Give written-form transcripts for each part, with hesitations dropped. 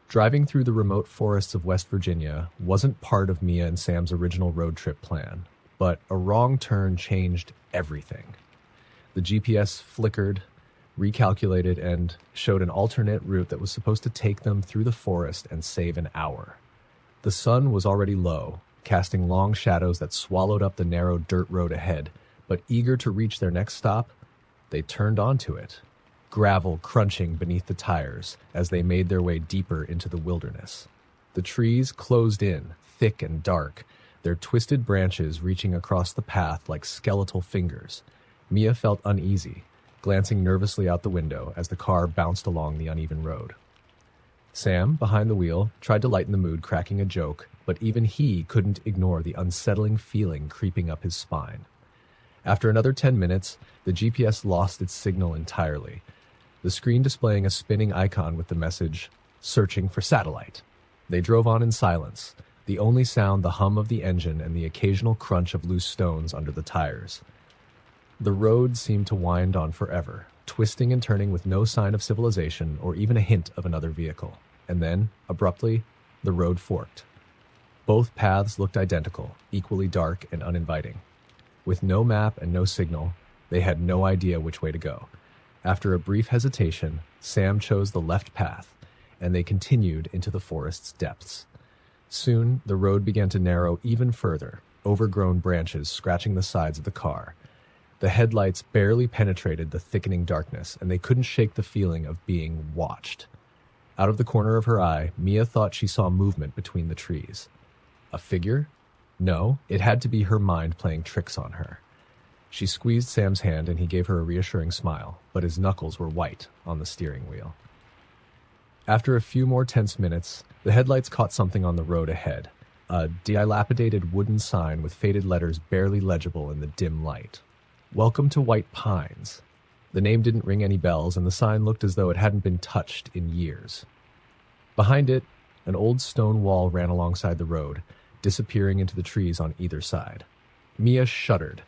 Driving through the remote forests of West Virginia wasn't part of Mia and Sam's original road trip plan, but a wrong turn changed everything. The GPS flickered, recalculated, and showed an alternate route that was supposed to take them through the forest and save an hour. The sun was already low, casting long shadows that swallowed up the narrow dirt road ahead, but eager to reach their next stop, they turned onto it, gravel crunching beneath the tires as they made their way deeper into the wilderness. The trees closed in, thick and dark, their twisted branches reaching across the path like skeletal fingers. Mia felt uneasy, glancing nervously out the window as the car bounced along the uneven road. Sam, behind the wheel, tried to lighten the mood, cracking a joke, but even he couldn't ignore the unsettling feeling creeping up his spine. After another 10 minutes, the GPS lost its signal entirely, the screen displaying a spinning icon with the message, "Searching for satellite." They drove on in silence, the only sound the hum of the engine and the occasional crunch of loose stones under the tires. The road seemed to wind on forever, twisting and turning with no sign of civilization or even a hint of another vehicle. And then, abruptly, the road forked. Both paths looked identical, equally dark and uninviting. With no map and no signal, they had no idea which way to go. After a brief hesitation, Sam chose the left path, and they continued into the forest's depths. Soon, the road began to narrow even further, overgrown branches scratching the sides of the car. The headlights barely penetrated the thickening darkness, and they couldn't shake the feeling of being watched. Out of the corner of her eye, Mia thought she saw movement between the trees. A figure? No, it had to be her mind playing tricks on her. She squeezed Sam's hand and he gave her a reassuring smile, but his knuckles were white on the steering wheel. After a few more tense minutes, the headlights caught something on the road ahead, a dilapidated wooden sign with faded letters barely legible in the dim light. "Welcome to White Pines." The name didn't ring any bells, and the sign looked as though it hadn't been touched in years. Behind it, an old stone wall ran alongside the road, disappearing into the trees on either side. Mia shuddered,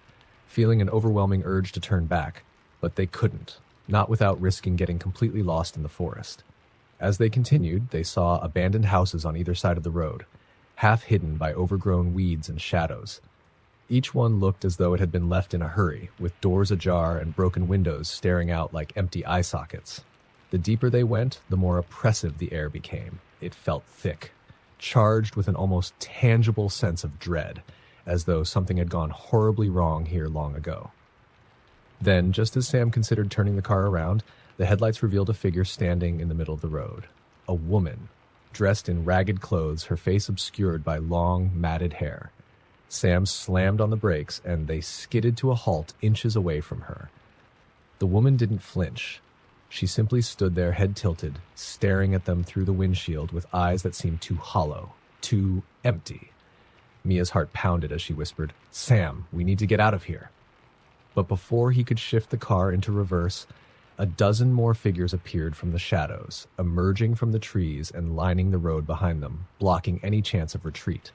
feeling an overwhelming urge to turn back, but they couldn't, not without risking getting completely lost in the forest. As they continued, they saw abandoned houses on either side of the road, half hidden by overgrown weeds and shadows. Each one looked as though it had been left in a hurry, with doors ajar and broken windows staring out like empty eye sockets. The deeper they went, the more oppressive the air became. It felt thick, charged with an almost tangible sense of dread, as though something had gone horribly wrong here long ago. Then, just as Sam considered turning the car around, the headlights revealed a figure standing in the middle of the road. A woman, dressed in ragged clothes, her face obscured by long, matted hair. Sam slammed on the brakes, and they skidded to a halt inches away from her. The woman didn't flinch. She simply stood there, head tilted, staring at them through the windshield with eyes that seemed too hollow, too empty. Mia's heart pounded as she whispered, "Sam, we need to get out of here." But before he could shift the car into reverse, a dozen more figures appeared from the shadows, emerging from the trees and lining the road behind them, blocking any chance of retreat.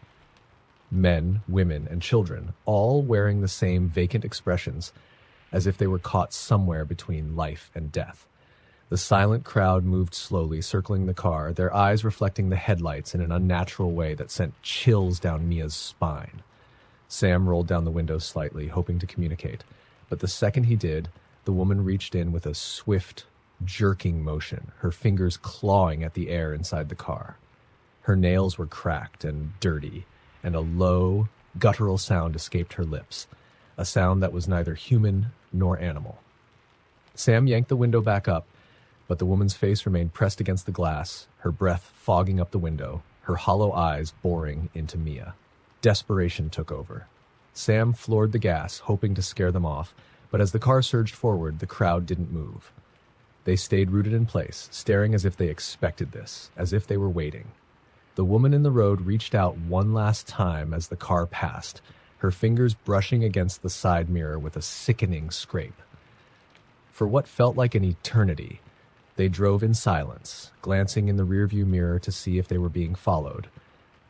Men, women, and children, all wearing the same vacant expressions, as if they were caught somewhere between life and death. The silent crowd moved slowly, circling the car, their eyes reflecting the headlights in an unnatural way that sent chills down Mia's spine. Sam rolled down the window slightly, hoping to communicate, but the second he did, the woman reached in with a swift, jerking motion, her fingers clawing at the air inside the car. Her nails were cracked and dirty, and a low, guttural sound escaped her lips, a sound that was neither human nor animal. Sam yanked the window back up, but the woman's face remained pressed against the glass, her breath fogging up the window, her hollow eyes boring into Mia. Desperation took over. Sam floored the gas, hoping to scare them off, but as the car surged forward, the crowd didn't move. They stayed rooted in place, staring as if they expected this, as if they were waiting. The woman in the road reached out one last time as the car passed, her fingers brushing against the side mirror with a sickening scrape. For what felt like an eternity, they drove in silence, glancing in the rearview mirror to see if they were being followed,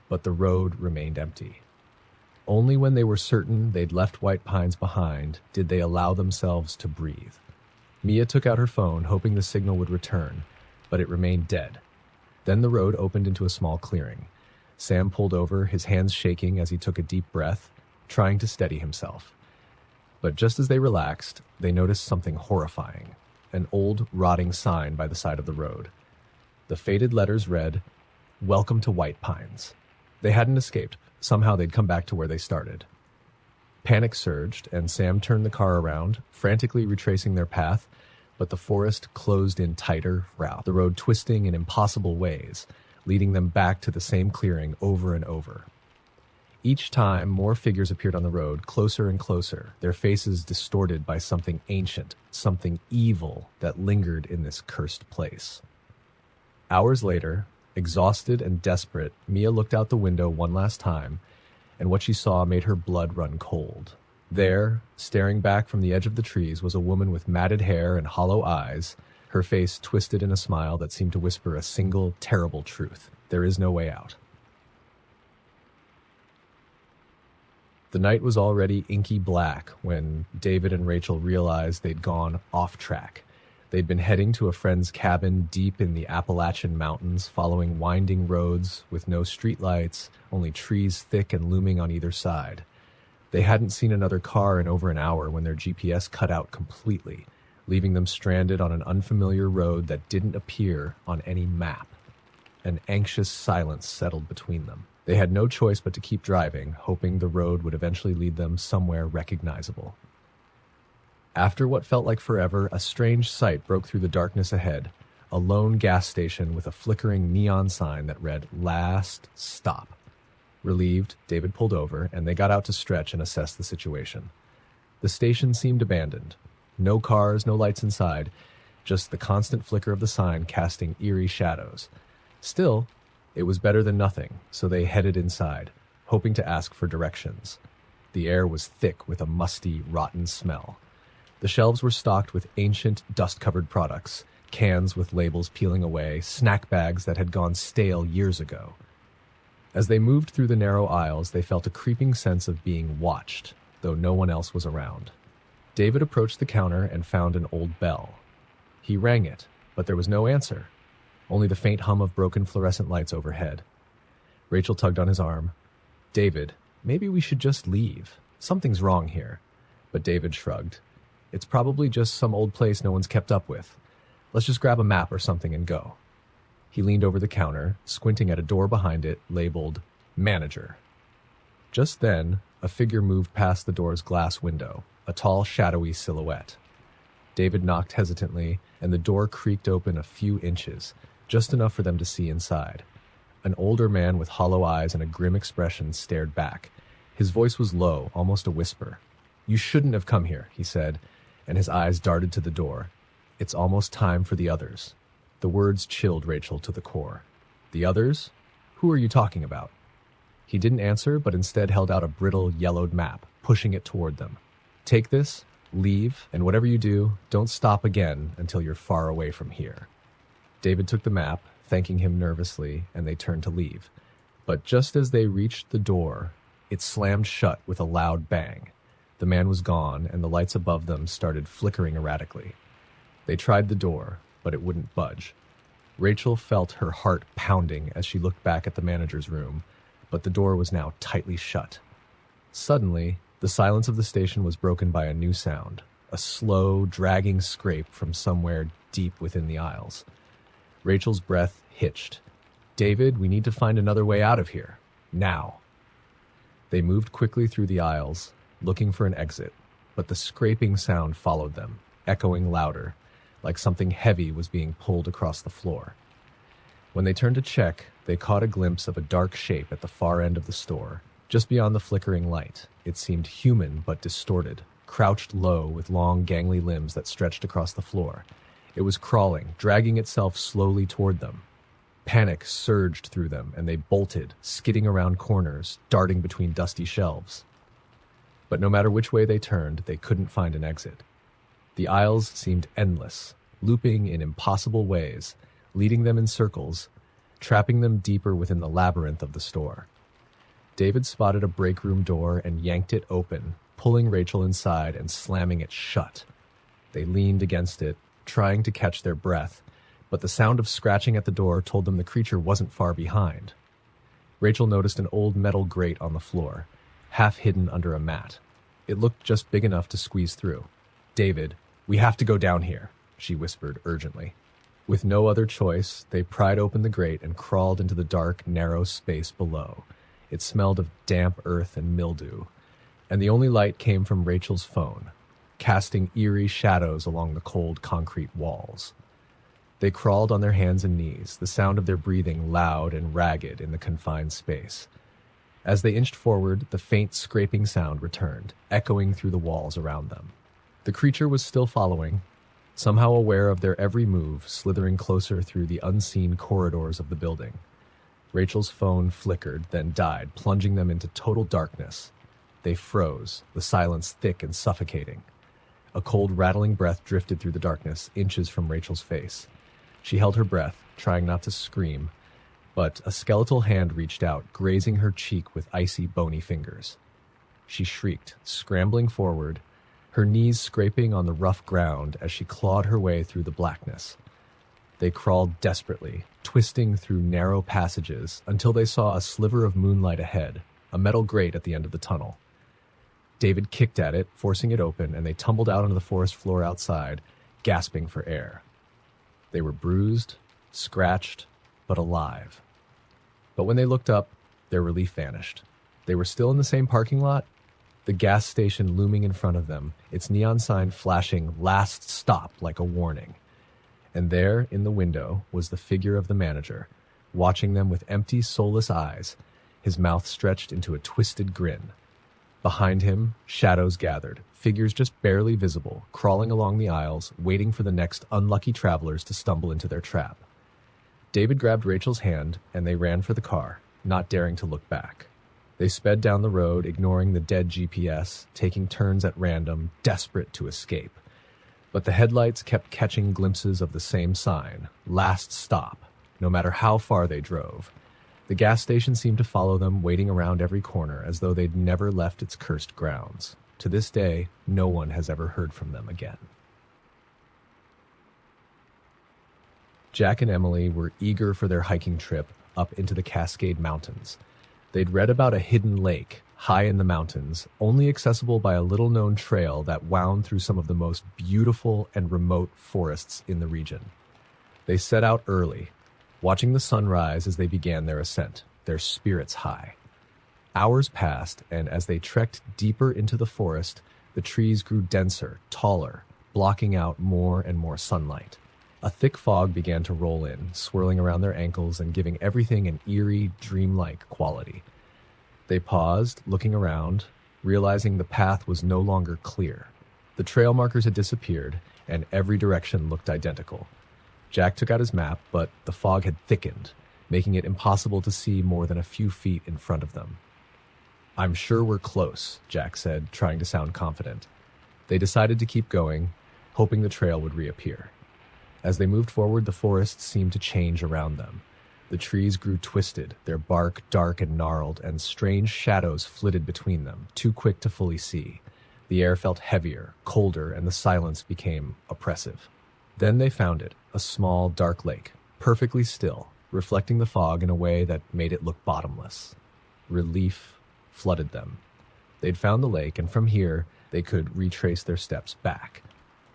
but the road remained empty. Only when they were certain they'd left White Pines behind did they allow themselves to breathe. Mia took out her phone, hoping the signal would return, but it remained dead. Then the road opened into a small clearing. Sam pulled over, his hands shaking as he took a deep breath, trying to steady himself. But just as they relaxed, they noticed something horrifying, an old, rotting sign by the side of the road. The faded letters read, "Welcome to White Pines." They hadn't escaped. Somehow they'd come back to where they started. Panic surged, and Sam turned the car around, frantically retracing their path, but the forest closed in tighter route, the road twisting in impossible ways, leading them back to the same clearing over and over. Each time, more figures appeared on the road, closer and closer, their faces distorted by something ancient, something evil that lingered in this cursed place. Hours later, exhausted and desperate, Mia looked out the window one last time, and what she saw made her blood run cold. There, staring back from the edge of the trees, was a woman with matted hair and hollow eyes, her face twisted in a smile that seemed to whisper a single, terrible truth. There is no way out. The night was already inky black when David and Rachel realized they'd gone off track. They'd been heading to a friend's cabin deep in the Appalachian Mountains, following winding roads with no streetlights, only trees thick and looming on either side. They hadn't seen another car in over an hour when their GPS cut out completely, leaving them stranded on an unfamiliar road that didn't appear on any map. An anxious silence settled between them. They had no choice but to keep driving, hoping the road would eventually lead them somewhere recognizable. After what felt like forever, a strange sight broke through the darkness ahead, a lone gas station with a flickering neon sign that read, "Last Stop." Relieved, David pulled over, and they got out to stretch and assess the situation. The station seemed abandoned. No cars, no lights inside, just the constant flicker of the sign casting eerie shadows. Still, it was better than nothing, so they headed inside, hoping to ask for directions. The air was thick with a musty, rotten smell. The shelves were stocked with ancient, dust-covered products, cans with labels peeling away, snack bags that had gone stale years ago. As they moved through the narrow aisles, they felt a creeping sense of being watched, though no one else was around. David approached the counter and found an old bell. He rang it, but there was no answer, only the faint hum of broken fluorescent lights overhead. Rachel tugged on his arm. "David, maybe we should just leave. Something's wrong here." But David shrugged. "It's probably just some old place no one's kept up with. Let's just grab a map or something and go." He leaned over the counter, squinting at a door behind it labeled "Manager." Just then, a figure moved past the door's glass window, a tall, shadowy silhouette. David knocked hesitantly, and the door creaked open a few inches, just enough for them to see inside. An older man with hollow eyes and a grim expression stared back. His voice was low, almost a whisper. "You shouldn't have come here," he said, and his eyes darted to the door. "It's almost time for the others." The words chilled Rachel to the core. "The others? Who are you talking about?" He didn't answer, but instead held out a brittle, yellowed map, pushing it toward them. "Take this, leave, and whatever you do, don't stop again until you're far away from here." David took the map, thanking him nervously, and they turned to leave. But just as they reached the door, it slammed shut with a loud bang. The man was gone, and the lights above them started flickering erratically. They tried the door, but it wouldn't budge. Rachel felt her heart pounding as she looked back at the manager's room, but the door was now tightly shut. Suddenly, the silence of the station was broken by a new sound, a slow, dragging scrape from somewhere deep within the aisles. Rachel's breath hitched. "David, we need to find another way out of here. Now." They moved quickly through the aisles, looking for an exit, but the scraping sound followed them, echoing louder, like something heavy was being pulled across the floor. When they turned to check, they caught a glimpse of a dark shape at the far end of the store, just beyond the flickering light. It seemed human but distorted, crouched low with long, gangly limbs that stretched across the floor. It was crawling, dragging itself slowly toward them. Panic surged through them, and they bolted, skidding around corners, darting between dusty shelves. But no matter which way they turned, they couldn't find an exit. The aisles seemed endless, looping in impossible ways, leading them in circles, trapping them deeper within the labyrinth of the store. David spotted a break room door and yanked it open, pulling Rachel inside and slamming it shut. They leaned against it, trying to catch their breath, but the sound of scratching at the door told them the creature wasn't far behind. Rachel noticed an old metal grate on the floor, half hidden under a mat. It looked just big enough to squeeze through. "David, we have to go down here," she whispered urgently. With no other choice, they pried open the grate and crawled into the dark, narrow space below. It smelled of damp earth and mildew, and the only light came from Rachel's phone, casting eerie shadows along the cold concrete walls. They crawled on their hands and knees, the sound of their breathing loud and ragged in the confined space. As they inched forward, the faint scraping sound returned, echoing through the walls around them. The creature was still following, somehow aware of their every move, slithering closer through the unseen corridors of the building. Rachel's phone flickered, then died, plunging them into total darkness. They froze, the silence thick and suffocating. A cold, rattling breath drifted through the darkness, inches from Rachel's face. She held her breath, trying not to scream, but a skeletal hand reached out, grazing her cheek with icy, bony fingers. She shrieked, scrambling forward, her knees scraping on the rough ground as she clawed her way through the blackness. They crawled desperately, twisting through narrow passages until they saw a sliver of moonlight ahead, a metal grate at the end of the tunnel. David kicked at it, forcing it open, and they tumbled out onto the forest floor outside, gasping for air. They were bruised, scratched, but alive. But when they looked up, their relief vanished. They were still in the same parking lot, the gas station looming in front of them, its neon sign flashing "Last Stop" like a warning. And there, in the window, was the figure of the manager, watching them with empty, soulless eyes, his mouth stretched into a twisted grin. Behind him, shadows gathered, figures just barely visible, crawling along the aisles, waiting for the next unlucky travelers to stumble into their trap. David grabbed Rachel's hand, and they ran for the car, not daring to look back. They sped down the road, ignoring the dead GPS, taking turns at random, desperate to escape. But the headlights kept catching glimpses of the same sign, "Last Stop," no matter how far they drove. The gas station seemed to follow them, waiting around every corner, as though they'd never left its cursed grounds. To this day, no one has ever heard from them again. Jack and Emily were eager for their hiking trip up into the Cascade Mountains. They'd read about a hidden lake, high in the mountains, only accessible by a little-known trail that wound through some of the most beautiful and remote forests in the region. They set out early, watching the sun rise as they began their ascent, their spirits high. Hours passed, and as they trekked deeper into the forest, the trees grew denser, taller, blocking out more and more sunlight. A thick fog began to roll in, swirling around their ankles and giving everything an eerie, dreamlike quality. They paused, looking around, realizing the path was no longer clear. The trail markers had disappeared, and every direction looked identical. Jack took out his map, but the fog had thickened, making it impossible to see more than a few feet in front of them. "I'm sure we're close," Jack said, trying to sound confident. They decided to keep going, hoping the trail would reappear. As they moved forward, the forest seemed to change around them. The trees grew twisted, their bark dark and gnarled, and strange shadows flitted between them, too quick to fully see. The air felt heavier, colder, and the silence became oppressive. Then they found it, a small, dark lake, perfectly still, reflecting the fog in a way that made it look bottomless. Relief flooded them. They'd found the lake, and from here, they could retrace their steps back.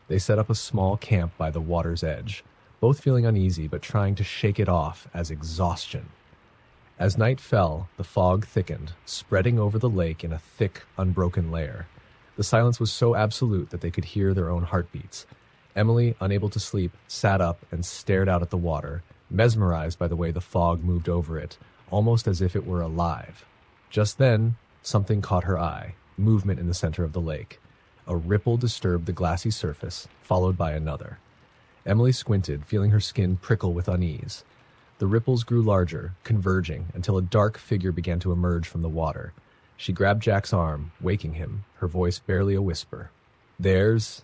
They set up a small camp by the water's edge, both feeling uneasy but trying to shake it off as exhaustion. As night fell, the fog thickened, spreading over the lake in a thick, unbroken layer. The silence was so absolute that they could hear their own heartbeats. Emily, unable to sleep, sat up and stared out at the water, mesmerized by the way the fog moved over it, almost as if it were alive. Just then, something caught her eye, movement in the center of the lake. A ripple disturbed the glassy surface, followed by another. Emily squinted, feeling her skin prickle with unease. The ripples grew larger, converging, until a dark figure began to emerge from the water. She grabbed Jack's arm, waking him, her voice barely a whisper. "There's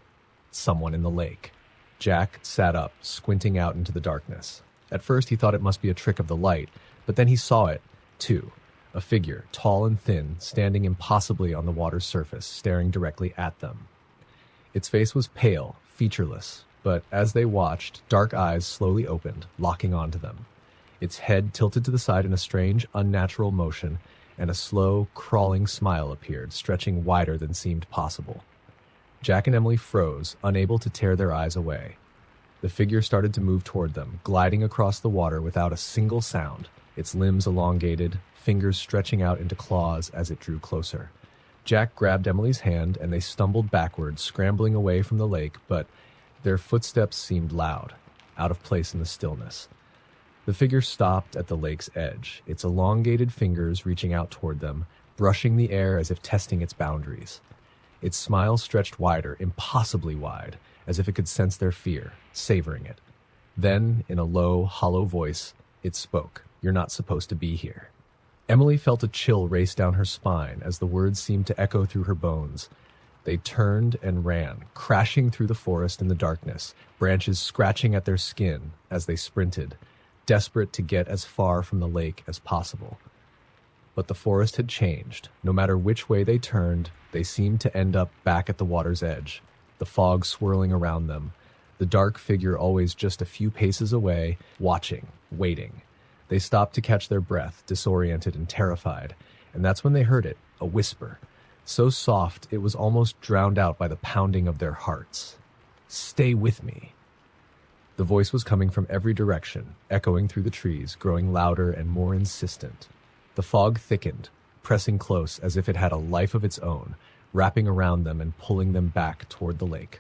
someone in the lake." Jack sat up, squinting out into the darkness. At first he thought it must be a trick of the light, but then he saw it, too. A figure, tall and thin, standing impossibly on the water's surface, staring directly at them. Its face was pale, featureless, but as they watched, dark eyes slowly opened, locking onto them. Its head tilted to the side in a strange, unnatural motion, and a slow, crawling smile appeared, stretching wider than seemed possible. Jack and Emily froze, unable to tear their eyes away. The figure started to move toward them, gliding across the water without a single sound, its limbs elongated, fingers stretching out into claws as it drew closer. Jack grabbed Emily's hand, and they stumbled backward, scrambling away from the lake, but their footsteps seemed loud, out of place in the stillness. The figure stopped at the lake's edge, its elongated fingers reaching out toward them, brushing the air as if testing its boundaries. Its smile stretched wider, impossibly wide, as if it could sense their fear, savoring it. Then, in a low, hollow voice, it spoke. "You're not supposed to be here." Emily felt a chill race down her spine as the words seemed to echo through her bones. They turned and ran, crashing through the forest in the darkness, branches scratching at their skin as they sprinted, desperate to get as far from the lake as possible. But the forest had changed. No matter which way they turned, they seemed to end up back at the water's edge, the fog swirling around them, the dark figure always just a few paces away, watching, waiting. They stopped to catch their breath, disoriented and terrified, and that's when they heard it, a whisper, so soft it was almost drowned out by the pounding of their hearts. "Stay with me." The voice was coming from every direction, echoing through the trees, growing louder and more insistent. The fog thickened, pressing close as if it had a life of its own, wrapping around them and pulling them back toward the lake.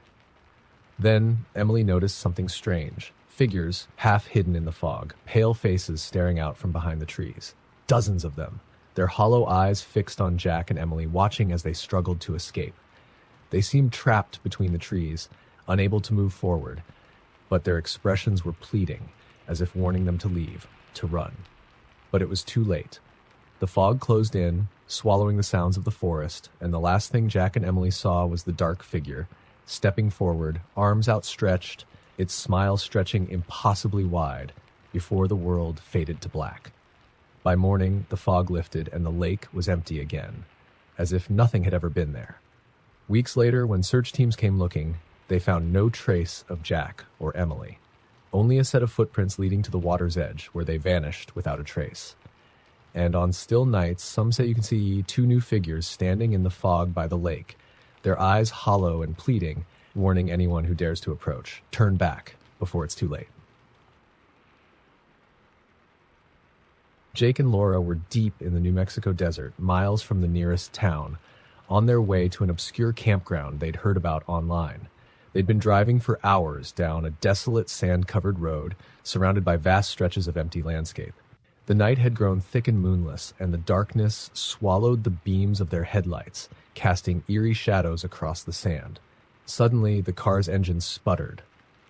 Then Emily noticed something strange. Figures, half hidden in the fog, pale faces staring out from behind the trees. Dozens of them, their hollow eyes fixed on Jack and Emily, watching as they struggled to escape. They seemed trapped between the trees, unable to move forward, but their expressions were pleading, as if warning them to leave, to run. But it was too late. The fog closed in, swallowing the sounds of the forest, and the last thing Jack and Emily saw was the dark figure, stepping forward, arms outstretched, its smile stretching impossibly wide, before the world faded to black. By morning, the fog lifted and the lake was empty again, as if nothing had ever been there. Weeks later, when search teams came looking, they found no trace of Jack or Emily, only a set of footprints leading to the water's edge, where they vanished without a trace. And on still nights, some say you can see two new figures standing in the fog by the lake, their eyes hollow and pleading, warning anyone who dares to approach, turn back before it's too late. Jake and Laura were deep in the New Mexico desert, miles from the nearest town, on their way to an obscure campground they'd heard about online. They'd been driving for hours down a desolate sand-covered road, surrounded by vast stretches of empty landscape. The night had grown thick and moonless, and the darkness swallowed the beams of their headlights, casting eerie shadows across the sand. Suddenly, the car's engine sputtered,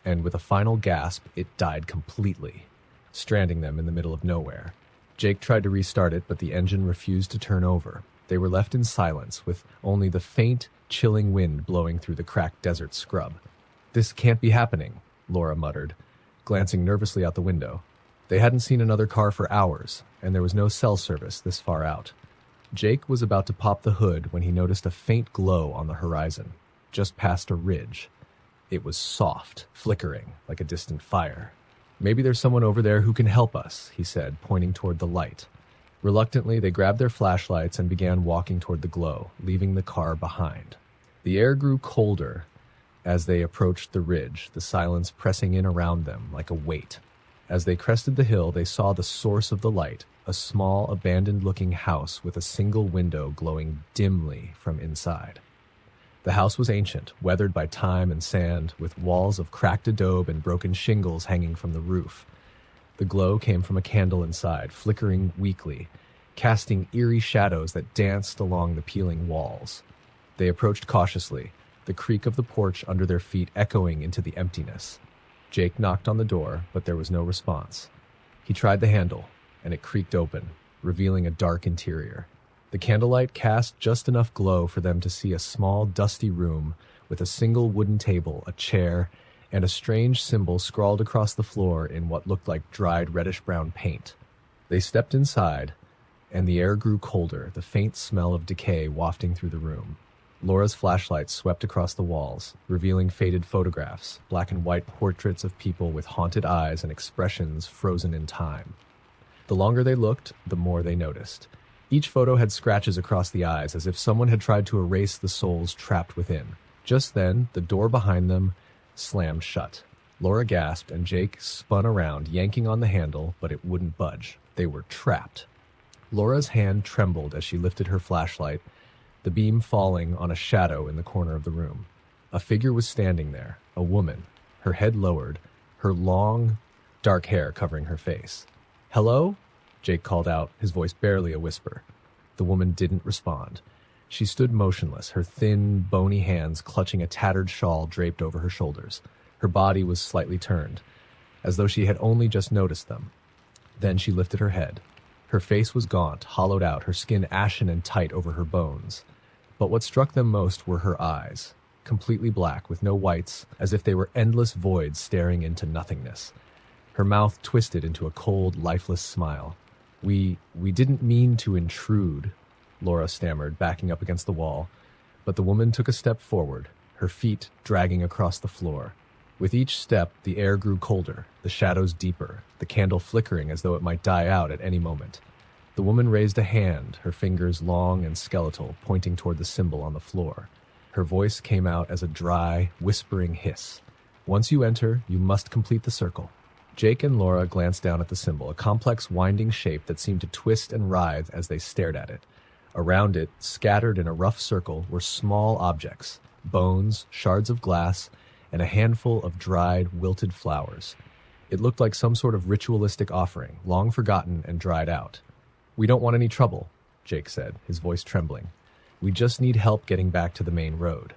and with a final gasp, it died completely, stranding them in the middle of nowhere. Jake tried to restart it, but the engine refused to turn over. They were left in silence, with only the faint, chilling wind blowing through the cracked desert scrub. "This can't be happening," Laura muttered, glancing nervously out the window. They hadn't seen another car for hours, and there was no cell service this far out. Jake was about to pop the hood when he noticed a faint glow on the horizon, just past a ridge. It was soft, flickering, like a distant fire. "Maybe there's someone over there who can help us," he said, pointing toward the light. Reluctantly, they grabbed their flashlights and began walking toward the glow, leaving the car behind. The air grew colder as they approached the ridge, the silence pressing in around them like a weight. As they crested the hill, they saw the source of the light, a small, abandoned-looking house with a single window glowing dimly from inside. The house was ancient, weathered by time and sand, with walls of cracked adobe and broken shingles hanging from the roof. The glow came from a candle inside, flickering weakly, casting eerie shadows that danced along the peeling walls. They approached cautiously, the creak of the porch under their feet echoing into the emptiness. Jake knocked on the door, but there was no response. He tried the handle, and it creaked open, revealing a dark interior. The candlelight cast just enough glow for them to see a small, dusty room with a single wooden table, a chair, and a strange symbol scrawled across the floor in what looked like dried reddish-brown paint. They stepped inside, and the air grew colder, the faint smell of decay wafting through the room. Laura's flashlight swept across the walls, revealing faded photographs, black and white portraits of people with haunted eyes and expressions frozen in time. The longer they looked, the more they noticed. Each photo had scratches across the eyes, as if someone had tried to erase the souls trapped within. Just then, the door behind them slammed shut. Laura gasped, and Jake spun around, yanking on the handle, but it wouldn't budge. They were trapped. Laura's hand trembled as she lifted her flashlight, the beam falling on a shadow in the corner of the room. A figure was standing there, a woman, her head lowered, her long, dark hair covering her face. "Hello?" Jake called out, his voice barely a whisper. The woman didn't respond. She stood motionless, her thin, bony hands clutching a tattered shawl draped over her shoulders. Her body was slightly turned, as though she had only just noticed them. Then she lifted her head. Her face was gaunt, hollowed out, her skin ashen and tight over her bones. But what struck them most were her eyes, completely black, with no whites, as if they were endless voids staring into nothingness. Her mouth twisted into a cold, lifeless smile. We didn't mean to intrude," Laura stammered, backing up against the wall. But the woman took a step forward, her feet dragging across the floor. With each step, the air grew colder, the shadows deeper, the candle flickering as though it might die out at any moment. The woman raised a hand, her fingers long and skeletal, pointing toward the symbol on the floor. Her voice came out as a dry, whispering hiss. "Once you enter, you must complete the circle." Jake and Laura glanced down at the symbol, a complex winding shape that seemed to twist and writhe as they stared at it. Around it, scattered in a rough circle, were small objects, bones, shards of glass, and a handful of dried, wilted flowers. It looked like some sort of ritualistic offering, long forgotten and dried out. "We don't want any trouble," Jake said, his voice trembling. "We just need help getting back to the main road."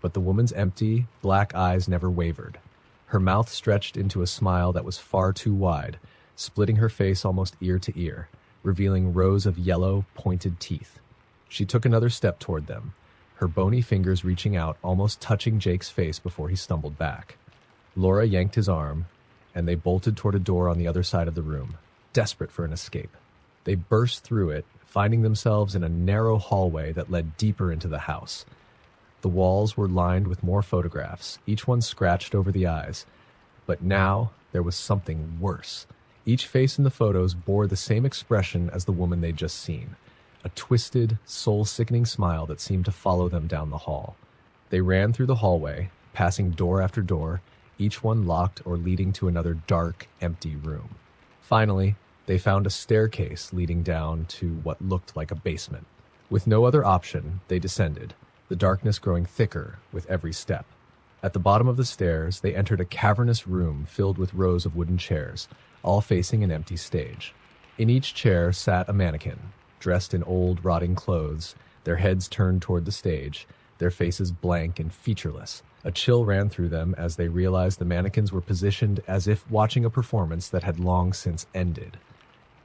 But the woman's empty, black eyes never wavered. Her mouth stretched into a smile that was far too wide, splitting her face almost ear to ear, revealing rows of yellow, pointed teeth. She took another step toward them, her bony fingers reaching out, almost touching Jake's face before he stumbled back. Laura yanked his arm, and they bolted toward a door on the other side of the room, desperate for an escape. They burst through it, finding themselves in a narrow hallway that led deeper into the house. The walls were lined with more photographs, each one scratched over the eyes. But now there was something worse. Each face in the photos bore the same expression as the woman they'd just seen, a twisted, soul-sickening smile that seemed to follow them down the hall. They ran through the hallway, passing door after door, each one locked or leading to another dark, empty room. Finally, they found a staircase leading down to what looked like a basement. With no other option, they descended, the darkness growing thicker with every step. At the bottom of the stairs, they entered a cavernous room filled with rows of wooden chairs, all facing an empty stage. In each chair sat a mannequin, dressed in old, rotting clothes, their heads turned toward the stage, their faces blank and featureless. A chill ran through them as they realized the mannequins were positioned as if watching a performance that had long since ended.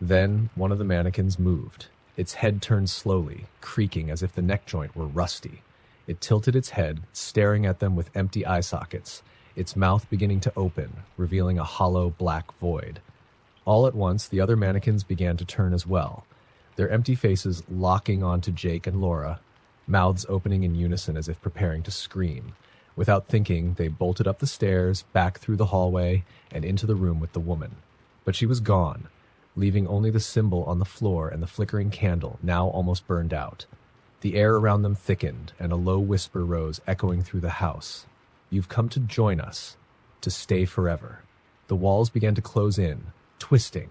Then one of the mannequins moved. Its head turned slowly, creaking as if the neck joint were rusty. It tilted its head, staring at them with empty eye sockets, its mouth beginning to open, revealing a hollow black void. All at once, the other mannequins began to turn as well, their empty faces locking onto Jake and Laura, mouths opening in unison as if preparing to scream. Without thinking, they bolted up the stairs, back through the hallway, and into the room with the woman. But she was gone, leaving only the symbol on the floor and the flickering candle, now almost burned out. The air around them thickened, and a low whisper rose, echoing through the house. "You've come to join us, to stay forever." The walls began to close in, twisting,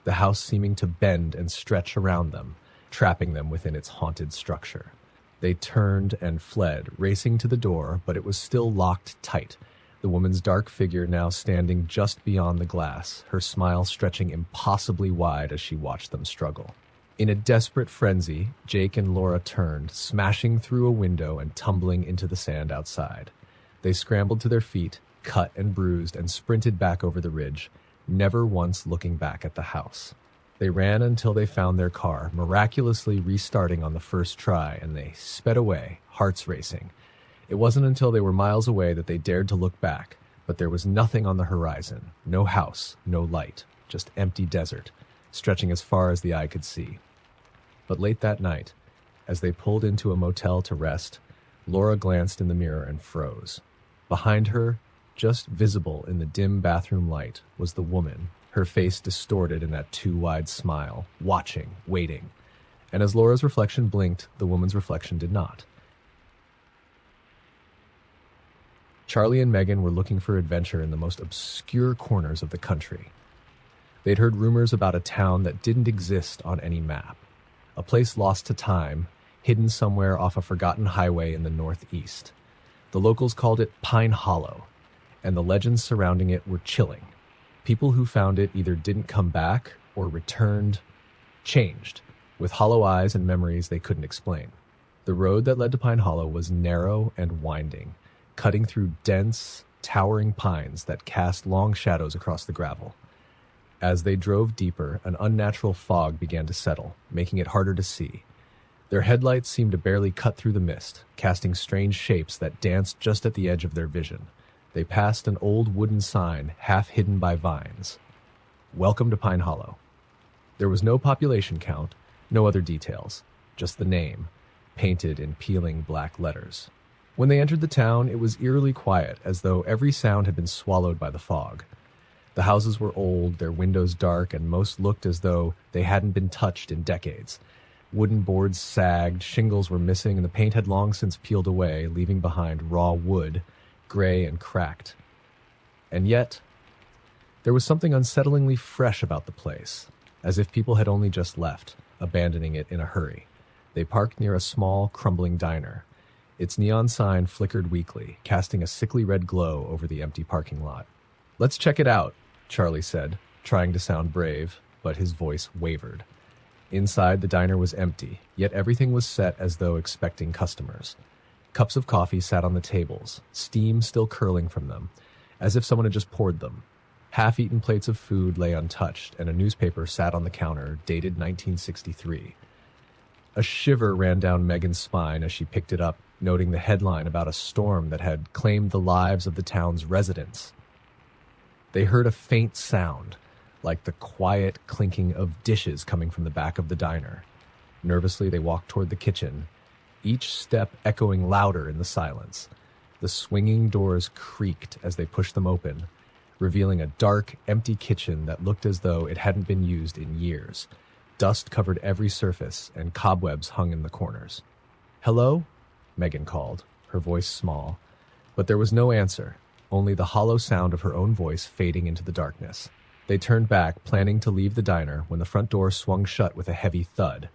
the house seeming to bend and stretch around them, trapping them within its haunted structure. They turned and fled, racing to the door, but it was still locked tight, the woman's dark figure now standing just beyond the glass, her smile stretching impossibly wide as she watched them struggle. In a desperate frenzy, Jake and Laura turned, smashing through a window and tumbling into the sand outside. They scrambled to their feet, cut and bruised, and sprinted back over the ridge, never once looking back at the house. They ran until they found their car, miraculously restarting on the first try, and they sped away, hearts racing. It wasn't until they were miles away that they dared to look back, but there was nothing on the horizon, no house, no light, just empty desert, stretching as far as the eye could see. But late that night, as they pulled into a motel to rest, Laura glanced in the mirror and froze. Behind her, just visible in the dim bathroom light, was the woman, her face distorted in that too-wide smile, watching, waiting. And as Laura's reflection blinked, the woman's reflection did not. Charlie and Megan were looking for adventure in the most obscure corners of the country. They'd heard rumors about a town that didn't exist on any map, a place lost to time, hidden somewhere off a forgotten highway in the northeast. The locals called it Pine Hollow, and the legends surrounding it were chilling. People who found it either didn't come back or returned, changed, with hollow eyes and memories they couldn't explain. The road that led to Pine Hollow was narrow and winding, cutting through dense, towering pines that cast long shadows across the gravel. As they drove deeper, an unnatural fog began to settle, making it harder to see. Their headlights seemed to barely cut through the mist, casting strange shapes that danced just at the edge of their vision. They passed an old wooden sign, half hidden by vines. "Welcome to Pine Hollow." There was no population count, no other details, just the name, painted in peeling black letters. When they entered the town, it was eerily quiet, as though every sound had been swallowed by the fog. The houses were old, their windows dark, and most looked as though they hadn't been touched in decades. Wooden boards sagged, shingles were missing, and the paint had long since peeled away, leaving behind raw wood, gray and cracked. And yet, there was something unsettlingly fresh about the place, as if people had only just left, abandoning it in a hurry. They parked near a small, crumbling diner. Its neon sign flickered weakly, casting a sickly red glow over the empty parking lot. "Let's check it out," Charlie said, trying to sound brave, but his voice wavered. Inside, the diner was empty, yet everything was set as though expecting customers. Cups of coffee sat on the tables, steam still curling from them, as if someone had just poured them. Half-eaten plates of food lay untouched, and a newspaper sat on the counter, dated 1963. A shiver ran down Megan's spine as she picked it up, noting the headline about a storm that had claimed the lives of the town's residents. They heard a faint sound, like the quiet clinking of dishes coming from the back of the diner. Nervously, they walked toward the kitchen, each step echoing louder in the silence. The swinging doors creaked as they pushed them open, revealing a dark, empty kitchen that looked as though it hadn't been used in years. Dust covered every surface, and cobwebs hung in the corners. "Hello?" Megan called, her voice small. But there was no answer, only the hollow sound of her own voice fading into the darkness. They turned back, planning to leave the diner, when the front door swung shut with a heavy thud.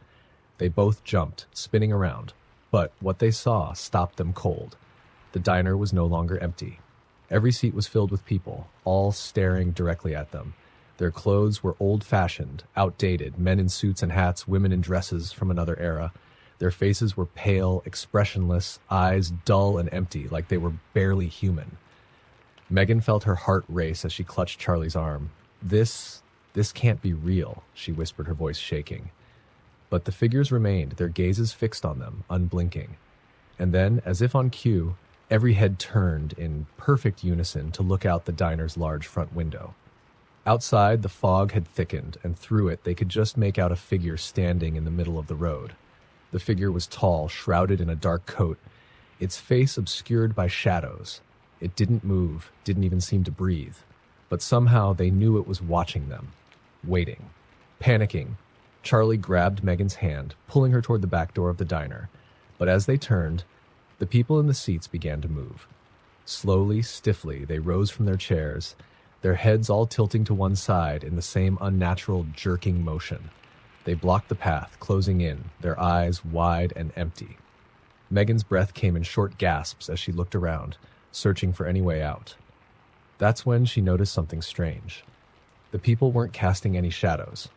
They both jumped, spinning around, but what they saw stopped them cold. The diner was no longer empty. Every seat was filled with people, all staring directly at them. Their clothes were old-fashioned, outdated, men in suits and hats, women in dresses from another era. Their faces were pale, expressionless, eyes dull and empty, like they were barely human. Megan felt her heart race as she clutched Charlie's arm. This can't be real," she whispered, her voice shaking. But the figures remained, their gazes fixed on them, unblinking. And then, as if on cue, every head turned in perfect unison to look out the diner's large front window. Outside, the fog had thickened, and through it they could just make out a figure standing in the middle of the road. The figure was tall, shrouded in a dark coat, its face obscured by shadows. It didn't move, didn't even seem to breathe. But somehow they knew it was watching them, waiting. Panicking, Charlie grabbed Megan's hand, pulling her toward the back door of the diner. But as they turned, the people in the seats began to move. Slowly, stiffly, they rose from their chairs, their heads all tilting to one side in the same unnatural, jerking motion. They blocked the path, closing in, their eyes wide and empty. Megan's breath came in short gasps as she looked around, searching for any way out. That's when she noticed something strange. The people weren't casting any shadows.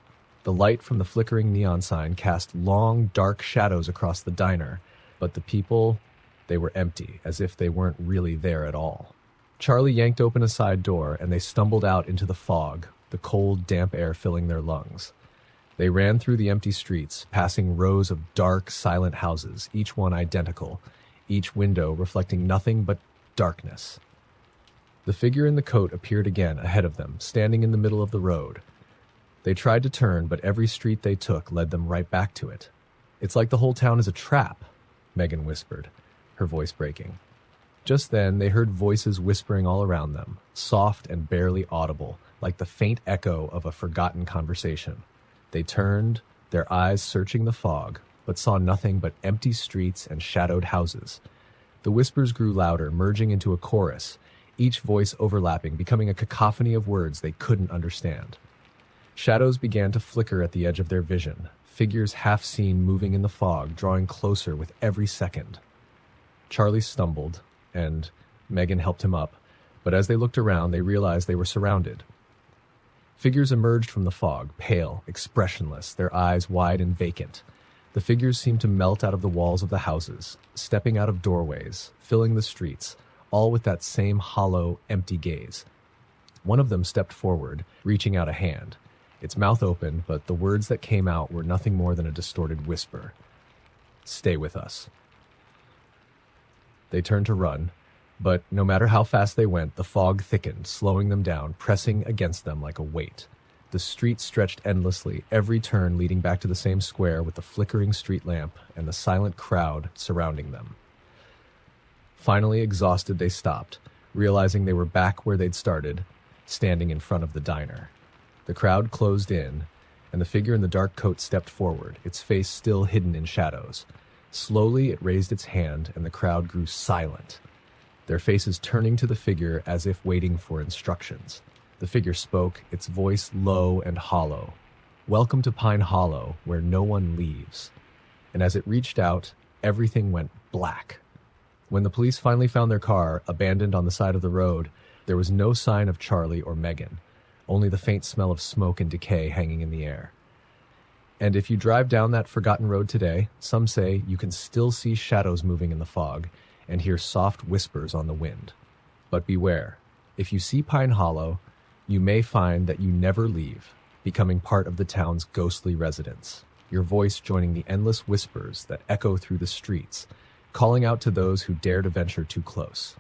The light from the flickering neon sign cast long, dark shadows across the diner, but the people, they were empty, as if they weren't really there at all. Charlie yanked open a side door, and they stumbled out into the fog, the cold, damp air filling their lungs. They ran through the empty streets, passing rows of dark, silent houses, each one identical, each window reflecting nothing but darkness. The figure in the coat appeared again ahead of them, standing in the middle of the road. They tried to turn, but every street they took led them right back to it. "It's like the whole town is a trap," Megan whispered. her voice breaking. Just then, they heard voices whispering all around them, soft and barely audible, like the faint echo of a forgotten conversation. They turned, their eyes searching the fog, but saw nothing but empty streets and shadowed houses. The whispers grew louder, merging into a chorus, each voice overlapping, becoming a cacophony of words they couldn't understand. Shadows began to flicker at the edge of their vision, figures half seen moving in the fog, drawing closer with every second. Charlie stumbled, and Megan helped him up, but as they looked around, they realized they were surrounded. Figures emerged from the fog, pale, expressionless, their eyes wide and vacant. The figures seemed to melt out of the walls of the houses, stepping out of doorways, filling the streets, all with that same hollow, empty gaze. One of them stepped forward, reaching out a hand. Its mouth opened, but the words that came out were nothing more than a distorted whisper. "Stay with us." They turned to run, but no matter how fast they went, the fog thickened, slowing them down, pressing against them like a weight. The street stretched endlessly, every turn leading back to the same square with the flickering street lamp and the silent crowd surrounding them. Finally exhausted, they stopped, realizing they were back where they'd started, standing in front of the diner. The crowd closed in, and the figure in the dark coat stepped forward, its face still hidden in shadows. Slowly, it raised its hand, and the crowd grew silent, their faces turning to the figure as if waiting for instructions. The figure spoke, its voice low and hollow. "Welcome to Pine Hollow, where no one leaves." And as it reached out, everything went black. When the police finally found their car, abandoned on the side of the road, there was no sign of Charlie or Megan, only the faint smell of smoke and decay hanging in the air. And if you drive down that forgotten road today, some say you can still see shadows moving in the fog and hear soft whispers on the wind. But beware, if you see Pine Hollow, you may find that you never leave, becoming part of the town's ghostly residents, your voice joining the endless whispers that echo through the streets, calling out to those who dare to venture too close.